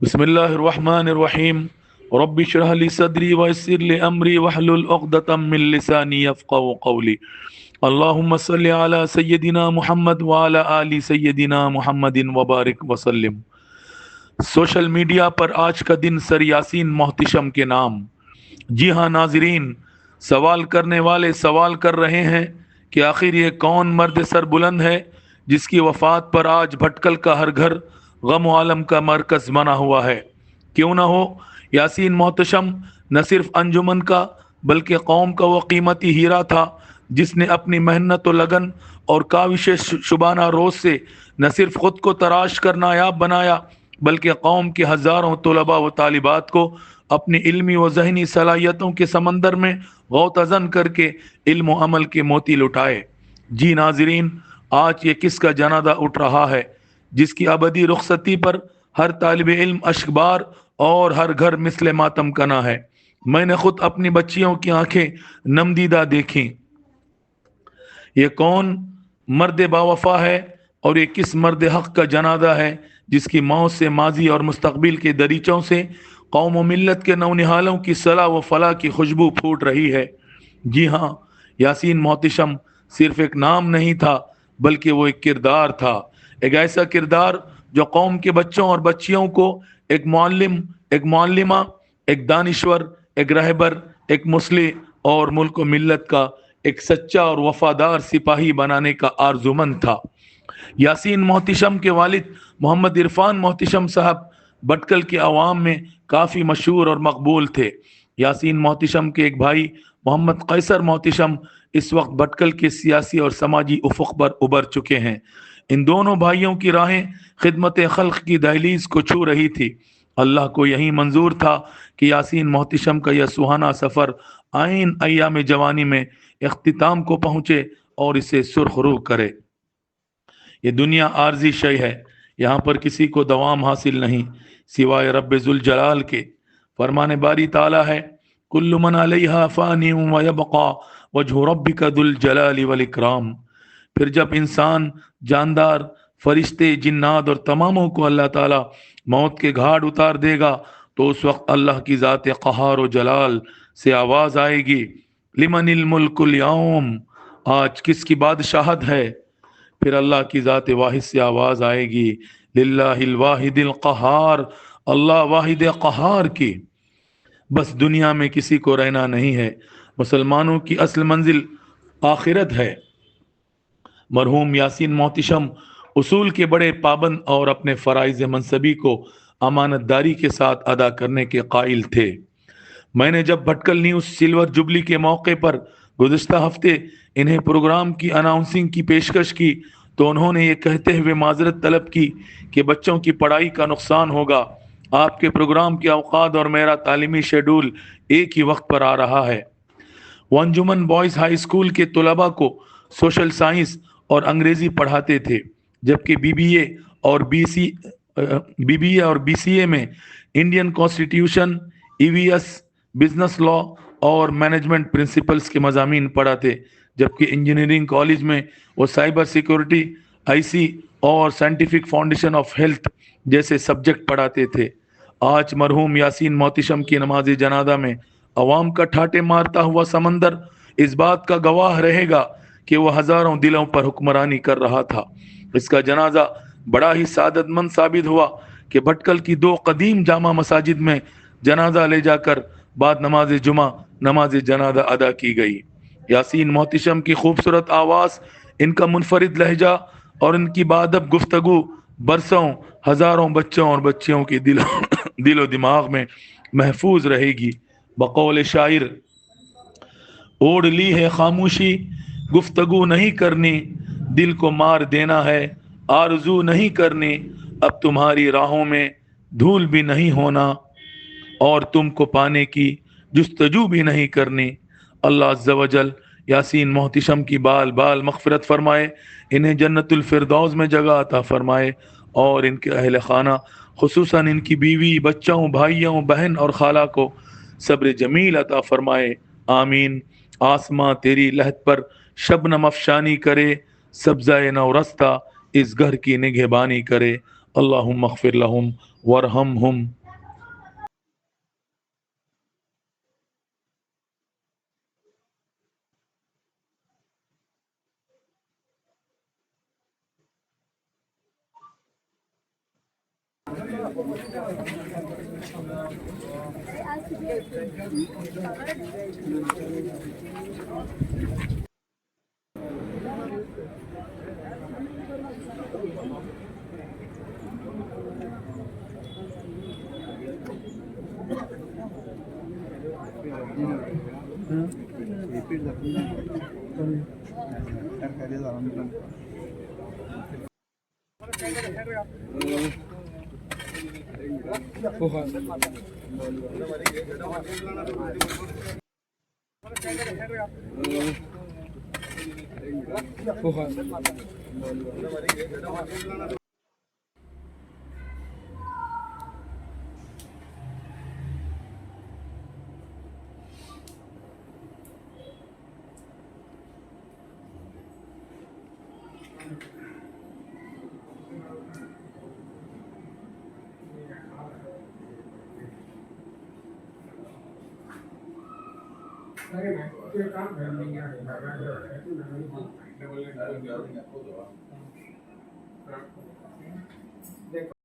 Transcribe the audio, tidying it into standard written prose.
बिस्मिल्लाहिर्रहमानिर्रहीम रब्बि इश्रह ली सदरी वयस्सिर ली अमरी वहलुल उक़दतम मिन लिसानी यफ़क़हू क़ौली। अल्लाहुम्मा सल्लि अला सय्यदिना मुहम्मद व अला आलि सय्यदिना मुहम्मदिन व बारिक वसल्लिम। सोशल मीडिया पर आज का दिन सर यासीन मोहतशम के नाम। जी हाँ नाजरीन, सवाल करने वाले सवाल कर रहे हैं कि आखिर ये कौन मर्द सर बुलंद है जिसकी वफ़ात पर आज भटकल का हर घर गम आलम का मरकज़ बना हुआ है। क्यों ना हो, यासीन मोहतशम न सिर्फ अंजुमन का बल्कि कौम का वो कीमती हीरा था जिसने अपनी मेहनत व लगन और काविश शुबाना रोज से न सिर्फ ख़ुद को तराश कर नायाब बनाया बल्कि कौम के हज़ारों तलबा व तालिबात को अपनी इल्मी व जहनी सलाहियतों के समंदर में गौतज़न करके इल्म व अमल के मोती लुटाए। जी नाजरीन, आज ये किसका जनाजा उठ रहा है जिसकी अबदी रुखसती पर हर तालिब इल्म अश्कबार और हर घर मिसले मातम कना है। मैंने खुद अपनी बच्चियों की आंखें नमदीदा देखी। ये कौन मर्द बावफा है और ये किस मर्द हक का जनाजा है जिसकी मौत से माजी और मुस्तकबिल के दरीचों से कौम व मिल्लत के नौनिहालों की सलाह व फलाह की खुशबू फूट रही है। जी हाँ, यासीन मोहतशम सिर्फ एक नाम नहीं था बल्कि वो एक किरदार था। एक ऐसा किरदार जो कौम के बच्चों और बच्चियों को एक मुअल्लिम, एक मुअल्लिमा, एक दानिश्वर, एक रहबर, एक मुस्लिह और मुल्क व मिल्लत का एक सच्चा और वफादार सिपाही बनाने का आरजुमंद था। यासीन मोहतशम के वालिद मोहम्मद इरफान मोहतशम साहब भटकल के अवाम में काफ़ी मशहूर और मकबूल थे। यासीन मोहतशम के एक भाई मोहम्मद कैसर मोहतशम इस वक्त भटकल के सियासी और समाजी उफुक पर उभर चुके हैं। इन दोनों भाइयों की राहें खिदमत खल्क की दहलीज को छू रही थी। अल्लाह को यही मंजूर था कि यासीन मोहतशम का यह सुहाना सफ़र आइन अय्याम जवानी में इख्तिताम को पहुँचे और इसे सुरखरू करे। ये दुनिया आर्जी शय है, यहाँ पर किसी को दवाम हासिल नहीं सिवाय रब्बे जुल जलाल के। फरमाने बारी ताला है, कुल्लु मन अलैहा फानी व यबका वजहु रब्बिका दुल जलाली वल इकराम। फिर जब इंसान, जानदार, फरिश्ते, जिन्नात और तमामों को अल्लाह ताला मौत के घाट उतार देगा तो उस वक्त अल्लाह की ज़ात क़हार व जलाल से आवाज़ आएगी, लिमनिल मुल्कुल यौम, आज किसकी बादशाहत है। फिर अल्लाह की ज़ात वाहिद से आवाज़ आएगी, लिल्लाहिल वाहिदिल क़हार, अल्लाह वाहिद क़हार की। बस दुनिया में किसी को रहना नहीं है। मुसलमानों की असल मंजिल आखिरत है। मरहूम यासीन मोहतशम उसूल के बड़े पाबंद और अपने फ़राइज़ मनसबी को अमानतदारी के साथ अदा करने के कायल थे। मैंने जब भटकल न्यूज़ सिल्वर जुबली के मौके पर गुज़िश्ता हफ्ते इन्हें प्रोग्राम की अनाउंसिंग की पेशकश की तो उन्होंने ये कहते हुए माजरत तलब की कि बच्चों की पढ़ाई का नुकसान होगा, आपके प्रोग्राम के औकात और मेरा तालीमी शेड्यूल एक ही वक्त पर आ रहा है। वो अंजुमन बॉयज़ हाई स्कूल के तलबा को सोशल साइंस और अंग्रेज़ी पढ़ाते थे, जबकि बीबीए और बीसीए में Indian constitution, EVS, business law और मैनेजमेंट प्रिंसिपल्स के मज़ामीन पढ़ाते, जबकि इंजीनियरिंग कॉलेज में वो साइबर सिक्योरिटी, आईसी और साइंटिफिक फाउंडेशन ऑफ हेल्थ जैसे सब्जेक्ट पढ़ाते थे। आज मरहूम यासीन मोहतशम की नमाज जनाजा में अवाम का ठाटे मारता हुआ समंदर इस बात का गवाह रहेगा कि वह हज़ारों दिलों पर हुक्मरानी कर रहा था। इसका जनाजा बड़ा ही सादतमंद साबित हुआ कि भटकल की दो कदीम जामा मसाजिद में जनाजा ले जाकर बाद नमाज जुमा नमाज जनाजा अदा की गई। यासीन मोहतशम की खूबसूरत आवाज़, इनका मुनफरिद लहजा और इनकी बादब गुफ्तगू बरसों हज़ारों बच्चों और बच्चियों के दिलो दिमाग में महफूज रहेगी। बकौल शायर, ओढ़ ली है खामोशी, गुफ्तगू नहीं करनी, दिल को मार देना है, आरजू नहीं करनी, अब तुम्हारी राहों में धूल भी नहीं होना और तुमको पाने की जुस्तजू भी नहीं करनी। अल्लाह अज़्ज़ा वजल यासीन मोहतशम की बाल बाल मग़फ़िरत फरमाए, इन्हें जन्नतुल फिरदौस में जगह अता फरमाए और इनके अहल खाना खुसूसन इनकी बीवी, बच्चों, भाइयों, बहन और खाला को सब्र जमील अता फरमाए। आमीन। आसमां तेरी लहद पर शबनम अफशानी करे, सब्ज़ाए नौरस्ता इस घर की निगहबानी करे। اللهم اغفر لهم وارحمهم.